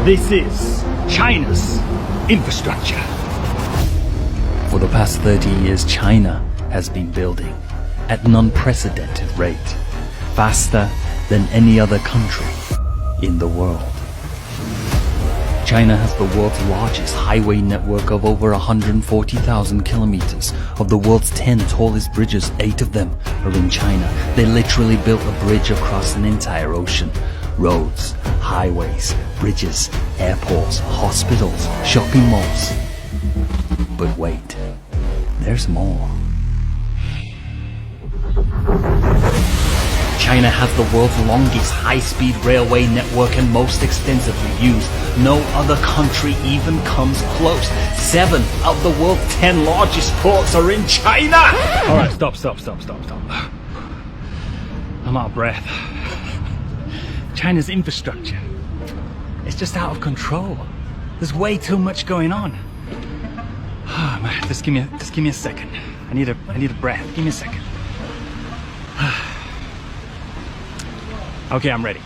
This is China's infrastructure. For the past 30 years, China has been building at an unprecedented rate, faster than any other country in the world. China has the world's largest highway network of over 140,000 kilometers. Of the world's 10 tallest bridges, 8 of them are in China. They literally built a bridge across an entire ocean. Roads, highways, bridges, airports, hospitals, shopping malls. But wait, there's more. China has the world's longest high-speed railway network and most extensively used. No other country even comes close. 7 of the world's 10 largest ports are in China! Alright, stop. I'm out of breath. China's infrastructure, it's just out of control. There's way too much going on. Oh, man, just give me a second. I need a breath. Give me a second. Okay, I'm ready.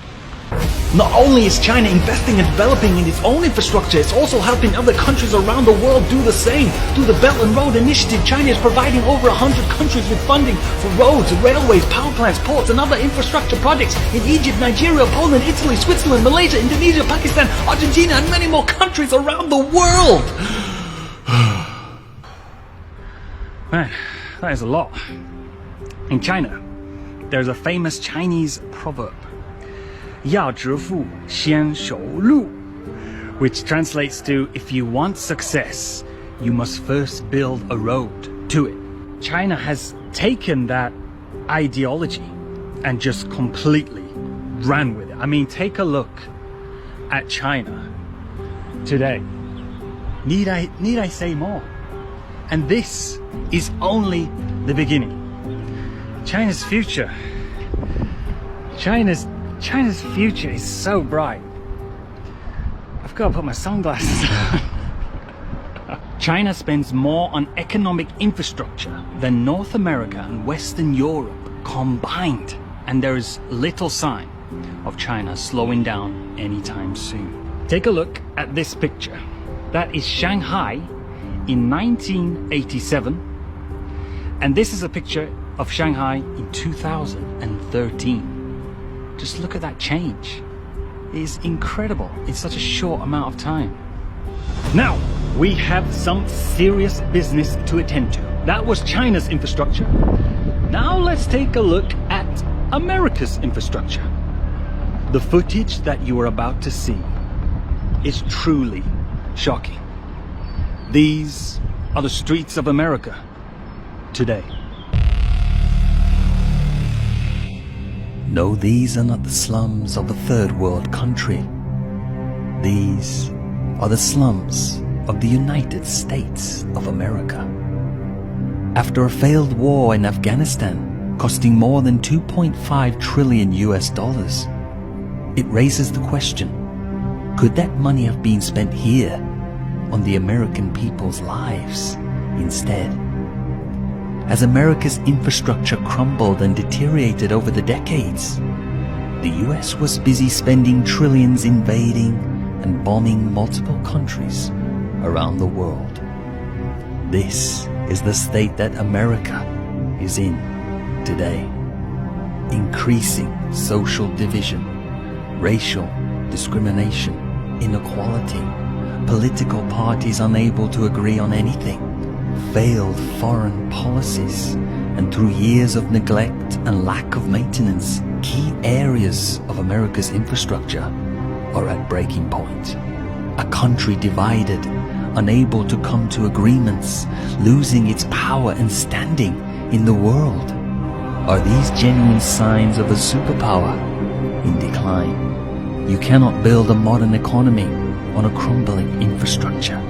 Not only is China investing and developing in its own infrastructure, it's also helping other countries around the world do the same. Through the Belt and Road Initiative, China is providing over 100 countries with funding for roads, railways, power plants, ports and other infrastructure projects in Egypt, Nigeria, Poland, Italy, Switzerland, Malaysia, Indonesia, Pakistan, Argentina and many more countries around the world. Man, that is a lot. In China, there's a famous Chinese proverb, 要致富先修路, which translates to, if you want success, you must first build a road to it. China has taken that ideology and just completely ran with it. I mean, take a look at China today. Need I say more? And this is only the beginning. China's future is so bright. I've got to put my sunglasses on. China spends more on economic infrastructure than North America and Western Europe combined. And there is little sign of China slowing down anytime soon. Take a look at this picture. That is Shanghai in 1987. And this is a picture of Shanghai in 2013. Just look at that change. It is incredible in such a short amount of time. Now, we have some serious business to attend to. That was China's infrastructure. Now let's take a look at America's infrastructure. The footage that you are about to see is truly shocking. These are the streets of America today. No, these are not the slums of a third world country. These are the slums of the United States of America. After a failed war in Afghanistan, costing more than 2.5 trillion US dollars, it raises the question, could that money have been spent here on the American people's lives instead? As America's infrastructure crumbled and deteriorated over the decades, the US was busy spending trillions invading and bombing multiple countries around the world. This is the state that America is in today. Increasing social division, racial discrimination, inequality, political parties unable to agree on anything, failed foreign policies, and through years of neglect and lack of maintenance, key areas of America's infrastructure are at breaking point. A country divided, unable to come to agreements, losing its power and standing in the world. Are these genuine signs of a superpower in decline? You cannot build a modern economy on a crumbling infrastructure.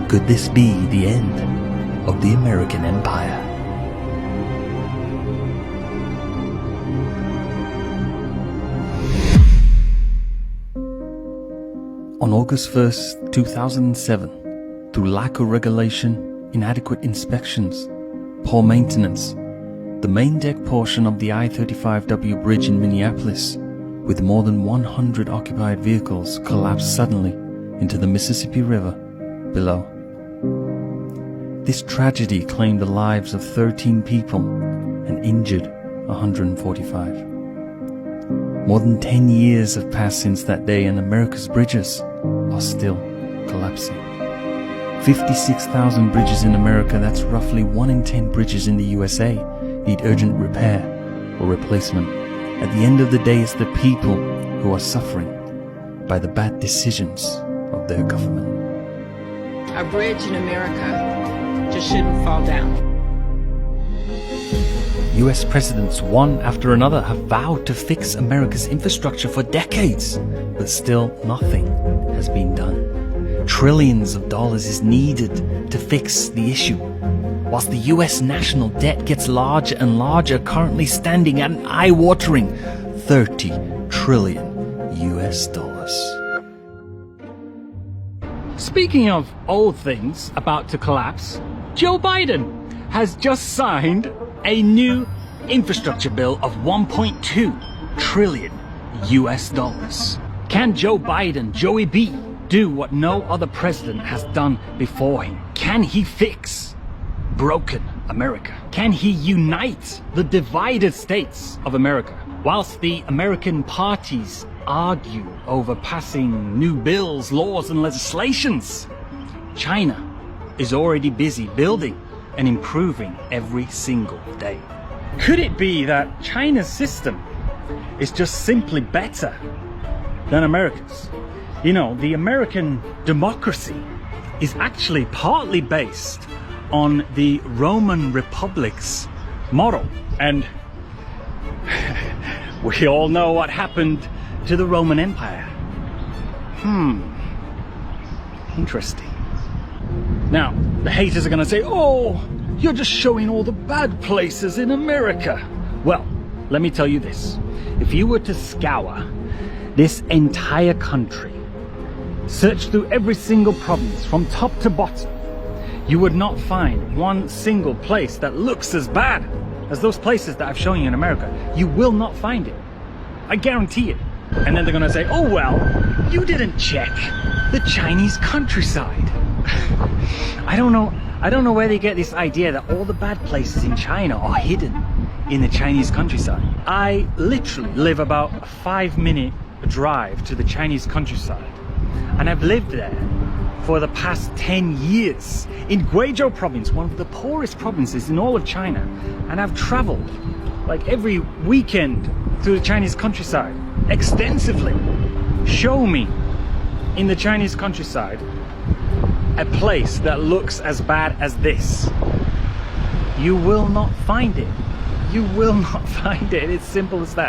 Could this be the end of the American empire? On August 1st, 2007, through lack of regulation, inadequate inspections, poor maintenance, the main deck portion of the I-35W bridge in Minneapolis, with more than 100 occupied vehicles collapsed suddenly into the Mississippi River below. This tragedy claimed the lives of 13 people and injured 145. More than 10 years have passed since that day, and America's bridges are still collapsing. 56,000 bridges in America, that's roughly 1 in 10 bridges in the USA, need urgent repair or replacement. At the end of the day, it's the people who are suffering by the bad decisions of their government. A bridge in America just shouldn't fall down. US presidents, one after another, have vowed to fix America's infrastructure for decades, but still nothing has been done. Trillions of dollars is needed to fix the issue, whilst the US national debt gets larger and larger, currently standing at an eye-watering $30 trillion. Speaking of old things about to collapse, Joe Biden has just signed a new infrastructure bill of $1.2 trillion. Can Joe Biden, Joey B, do what no other president has done before him? Can he fix broken America? Can he unite the divided states of America? Whilst the American parties argue over passing new bills, laws and legislations, China is already busy building and improving every single day. Could it be that China's system is just simply better than America's? You know, the American democracy is actually partly based on the Roman Republic's model. And we all know what happened to the Roman Empire. Interesting. Now, the haters are gonna say, oh, you're just showing all the bad places in America. Well, let me tell you this. If you were to scour this entire country, search through every single province from top to bottom, you would not find one single place that looks as bad as those places that I've shown you in America. You will not find it. I guarantee it. And then they're gonna say, oh well, you didn't check the Chinese countryside. I don't know where they get this idea that all the bad places in China are hidden in the Chinese countryside. I literally live about a 5-minute drive to the Chinese countryside, and I've lived there for the past 10 years in Guizhou province, one of the poorest provinces in all of China, and I've traveled like every weekend through the Chinese countryside extensively. Show me in the Chinese countryside a place that looks as bad as this. You will not find it. You will not find it. It's simple as that.